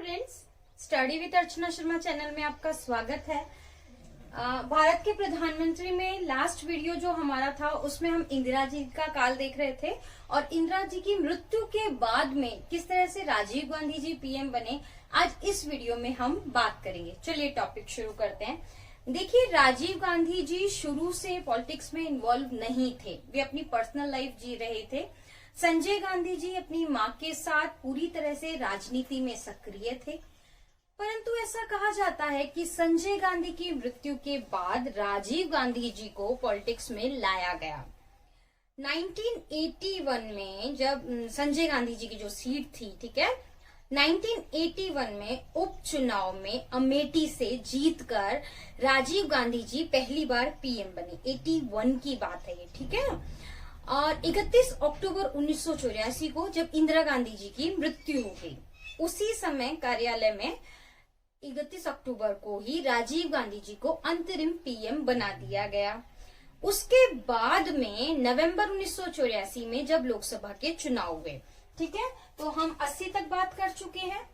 Friends, study with Archana Sharma channel में आपका स्वागत है। भारत के प्रधानमंत्री में लास्ट वीडियो जो हमारा था उसमें हम इंदिरा जी का काल देख रहे थे और इंदिरा जी की मृत्यु के बाद में किस तरह से राजीव गांधी जी पीएम बने, आज इस वीडियो में हम बात करेंगे। चलिए टॉपिक शुरू करते हैं। देखिए, राजीव गांधी जी शुरू से पॉलिटिक्स में इन्वॉल्व नहीं थे, वे अपनी पर्सनल लाइफ जी रहे थे। संजय गांधी जी अपनी मां के साथ पूरी तरह से राजनीति में सक्रिय थे, परंतु ऐसा कहा जाता है कि संजय गांधी की मृत्यु के बाद राजीव गांधी जी को पॉलिटिक्स में लाया गया। 1981 में जब संजय गांधी जी की जो सीट थी, ठीक है, 1981 में उपचुनाव में अमेठी से जीतकर राजीव गांधी जी पहली बार पीएम बने। 81 की बात है ये, ठीक है। और 31 अक्टूबर 1984 को जब इंदिरा गांधी जी की मृत्यु हो गई, उसी समय कार्यालय में 31 अक्टूबर को ही राजीव गांधी जी को अंतरिम पीएम बना दिया गया। उसके बाद में नवंबर 1984 में जब लोकसभा के चुनाव हुए, ठीक है, तो हम 80 तक बात कर चुके हैं।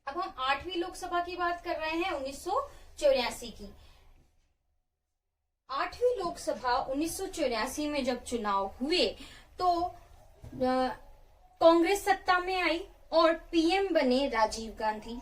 अब हम 8वीं लोकसभा की बात कर रहे हैं 1984 की। 8वीं लोकसभा 1984 में जब चुनाव हुए तो कांग्रेस सत्ता में आई और पीएम बने राजीव गांधी।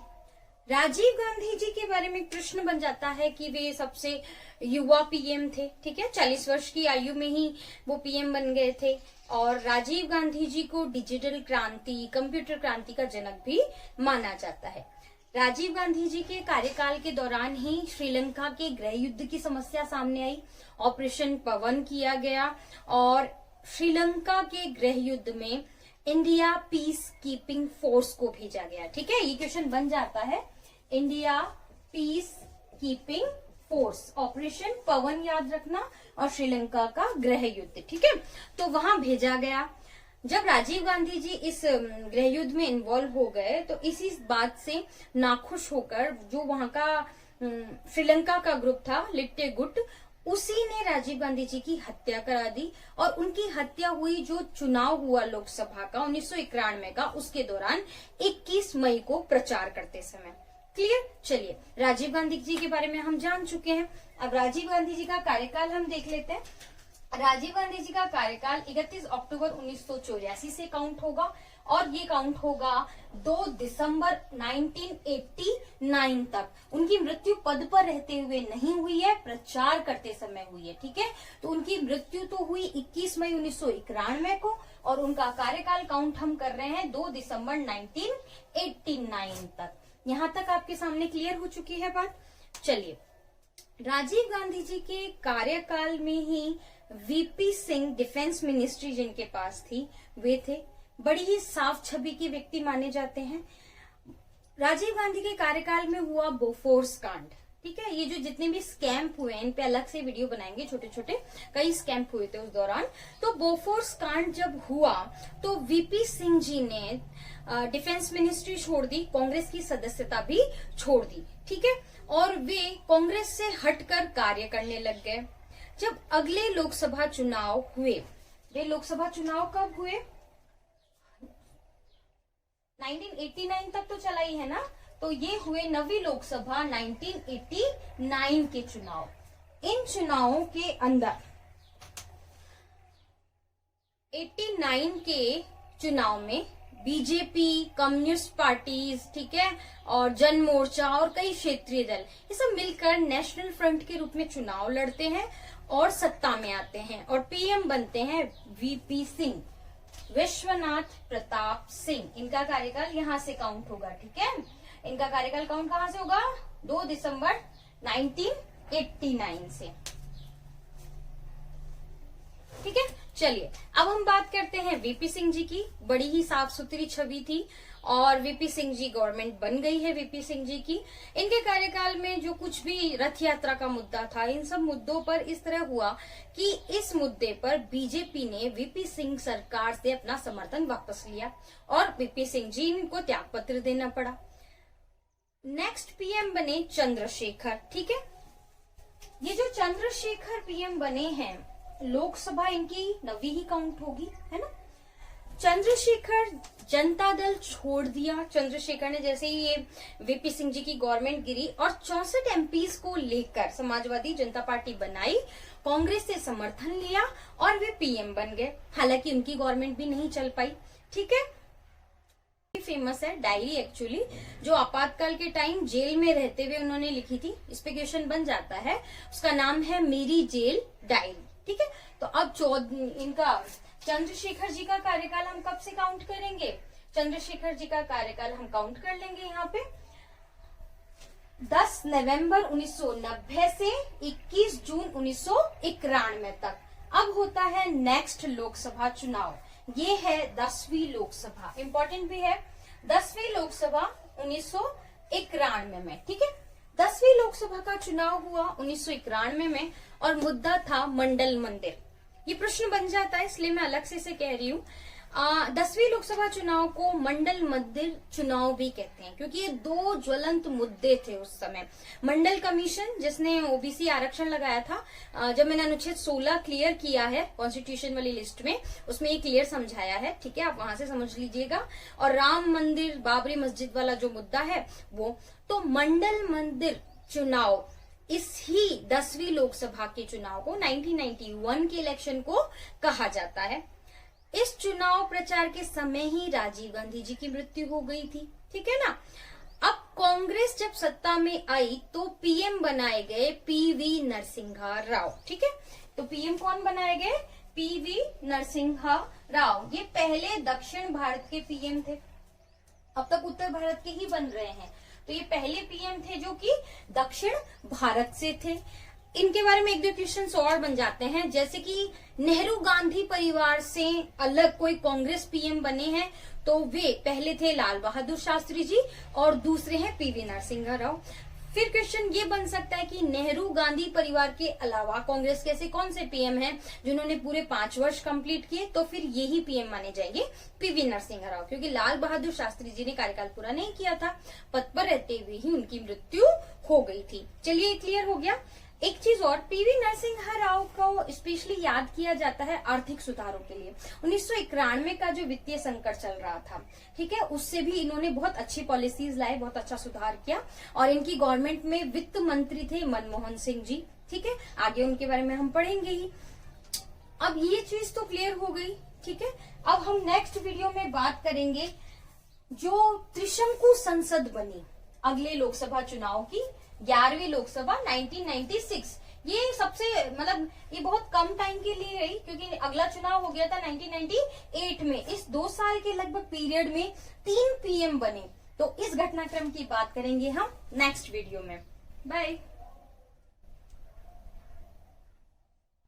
राजीव गांधी जी के बारे में एक प्रश्न बन जाता है कि वे सबसे युवा पीएम थे, ठीक है, 40 वर्ष की आयु में ही वो पीएम बन गए थे। और राजीव गांधी जी को डिजिटल क्रांति, कंप्यूटर क्रांति का जनक भी माना जाता है। राजीव गांधी जी के कार्यकाल के दौरान ही श्रीलंका के गृह युद्ध की समस्या सामने आई, ऑपरेशन पवन किया गया और श्रीलंका के गृह युद्ध में इंडिया पीस कीपिंग फोर्स को भेजा गया, ठीक है। ये क्वेश्चन बन जाता है, India peacekeeping force, operation Pawan याद रखना, और श्रीलंका का गृह युद्ध, ठीक है, तो वहां भेजा गया। जब राजीव गांधी जी इस गृह युद्ध में इन्वॉल्व हो गए तो इसी बात से नाखुश होकर जो वहां का श्रीलंका का ग्रुप था, लिट्टे गुट, उसी ने राजीव गांधी जी की हत्या करा दी और उनकी हत्या हुई जो चुनाव हुआ लोकसभा का 1991 का, उसके दौरान 21 मई को प्रचार करते समय। क्लियर। चलिए, राजीव गांधी जी के बारे में हम जान चुके हैं। अब राजीव गांधी जी का कार्यकाल हम देख लेते हैं। राजीव गांधी जी का कार्यकाल 31 अक्टूबर 1984 से काउंट होगा और ये काउंट होगा 2 दिसंबर 1989 तक। उनकी मृत्यु पद पर रहते हुए नहीं हुई है, प्रचार करते समय हुई है, ठीक है। तो उनकी मृत्यु तो हुई 21 मई 1991 को और उनका कार्यकाल काउंट हम कर रहे हैं 2 दिसंबर 1989 तक। यहां तक आपके सामने क्लियर हो चुकी है बात। चलिए, राजीव गांधी जी के कार्यकाल में ही वीपी सिंह डिफेंस मिनिस्ट्री जिनके पास थी, वे थे बड़ी ही साफ छवि के व्यक्ति माने जाते हैं। राजीव गांधी के कार्यकाल में हुआ बोफोर्स कांड, ठीक है, ये जो जितने भी स्कैम्प हुए इन पे अलग से वीडियो बनाएंगे, छोटे छोटे कई स्कैम्प हुए थे उस दौरान। तो बोफोर्स कांड जब हुआ तो वीपी सिंह जी ने डिफेंस मिनिस्ट्री छोड़ दी, कांग्रेस की सदस्यता भी छोड़ दी, ठीक है, और वे कांग्रेस से हटकर कार्य करने लग गए। जब अगले लोकसभा चुनाव हुए, वे लोकसभा चुनाव कब हुए, 1989 तक तो चला ही है ना, तो ये हुए 9वीं लोकसभा 1989 के चुनाव। इन चुनावों के अंदर 89 के चुनाव में बीजेपी, कम्युनिस्ट पार्टीज, ठीक है, और जन मोर्चा और कई क्षेत्रीय दल, ये सब मिलकर नेशनल फ्रंट के रूप में चुनाव लड़ते हैं और सत्ता में आते हैं और पीएम बनते हैं वीपी सिंह, विश्वनाथ प्रताप सिंह। इनका कार्यकाल यहां से काउंट होगा, ठीक है, इनका कार्यकाल काउंट कहां से होगा, 2 दिसंबर 1989 से, ठीक है। चलिए, अब हम बात करते हैं वीपी सिंह जी की। बड़ी ही साफ सुथरी छवि थी और वीपी सिंह जी गवर्नमेंट बन गई है वीपी सिंह जी की। इनके कार्यकाल में जो कुछ भी रथ यात्रा का मुद्दा था, इन सब मुद्दों पर इस तरह हुआ कि इस मुद्दे पर बीजेपी ने वीपी सिंह सरकार से अपना समर्थन वापस लिया और वीपी सिंह जी को त्याग पत्र देना पड़ा। नेक्स्ट पीएम बने चंद्रशेखर, ठीक है। ये जो चंद्रशेखर पीएम बने हैं, लोकसभा इनकी 9वीं ही काउंट होगी, है ना। चंद्रशेखर जनता दल छोड़ दिया। चंद्रशेखर ने जैसे ही ये वीपी सिंह जी की गवर्नमेंट गिरी और 64 एमपीज को लेकर समाजवादी जनता पार्टी बनाई, कांग्रेस से समर्थन लिया और वे पीएम बन गए। हालांकि उनकी गवर्नमेंट भी नहीं चल पाई। ठीक है, फेमस है डायरी एक्चुअली, जो आपातकाल के टाइम जेल में रहते हुए उन्होंने लिखी थी। इस पे क्वेश्चन बन जाता है। उसका नाम है मेरी जेल डायरी। ठीक है, तो अब इनका चंद्रशेखर जी का कार्यकाल हम कब से काउंट करेंगे? चंद्रशेखर जी का कार्यकाल हम काउंट कर लेंगे यहाँ पे 10 नवंबर 1990 से 21 जून 1991 तक। अब होता है नेक्स्ट लोकसभा चुनाव। ये है 10वीं लोकसभा, इंपॉर्टेंट भी है। 10वीं लोकसभा 1991 में। ठीक है, 10वीं लोकसभा का चुनाव हुआ 1991 में और मुद्दा था मंडल मंदिर। ये प्रश्न बन जाता है, इसलिए मैं अलग से इसे कह रही हूँ। 10वीं लोकसभा चुनाव को मंडल मंदिर चुनाव भी कहते हैं, क्योंकि ये दो ज्वलंत मुद्दे थे उस समय। मंडल कमीशन जिसने ओबीसी आरक्षण लगाया था, जब मैंने अनुच्छेद 16 क्लियर किया है कॉन्स्टिट्यूशन वाली लिस्ट में, उसमें ये क्लियर समझाया है। ठीक है, आप वहां से समझ लीजिएगा। और राम मंदिर बाबरी मस्जिद वाला जो मुद्दा है वो, तो मंडल मंदिर चुनाव इस ही 10वीं लोकसभा के चुनाव को 1991 के इलेक्शन को कहा जाता है। इस चुनाव प्रचार के समय ही राजीव गांधी जी की मृत्यु हो गई थी। ठीक है ना। अब कांग्रेस जब सत्ता में आई तो पीएम बनाए गए पीवी नरसिम्हा राव। ठीक है, तो पीएम कौन बनाए गए? पीवी नरसिम्हा राव। ये पहले दक्षिण भारत के पीएम थे। अब तक उत्तर भारत के ही बन रहे हैं, तो ये पहले पीएम थे जो कि दक्षिण भारत से थे। इनके बारे में एक दो क्वेश्चन और बन जाते हैं, जैसे कि नेहरू गांधी परिवार से अलग कोई कांग्रेस पीएम बने हैं, तो वे पहले थे लाल बहादुर शास्त्री जी और दूसरे हैं पीवी नरसिम्हा राव। फिर क्वेश्चन ये बन सकता है कि नेहरू गांधी परिवार के अलावा कांग्रेस के ऐसे कौन से पीएम हैं जिन्होंने पूरे 5 वर्ष कंप्लीट किए, तो फिर यही पीएम माने जाएंगे पीवी नरसिम्हा राव, क्योंकि लाल बहादुर शास्त्री जी ने कार्यकाल पूरा नहीं किया था, पद पर रहते हुए ही उनकी मृत्यु हो गई थी। चलिए क्लियर हो गया। एक चीज और, पीवी नरसिम्हा राव को स्पेशली याद किया जाता है आर्थिक सुधारों के लिए। 1991 का जो वित्तीय संकट चल रहा था, ठीक है, उससे भी इन्होंने बहुत अच्छी पॉलिसीज लाए, बहुत अच्छा सुधार किया। और इनकी गवर्नमेंट में वित्त मंत्री थे मनमोहन सिंह जी। ठीक है, आगे उनके बारे में हम पढ़ेंगे ही। अब ये चीज तो क्लियर हो गई। ठीक है, अब हम नेक्स्ट वीडियो में बात करेंगे जो त्रिशंकु संसद बनी अगले लोकसभा चुनाव की, 11वीं लोकसभा 1996। ये सबसे ये बहुत कम टाइम के लिए है, क्योंकि अगला चुनाव हो गया था 1998 में। इस 2 साल के लगभग पीरियड में 3 पीएम बने। तो इस घटनाक्रम की बात करेंगे हम नेक्स्ट वीडियो में। बाय।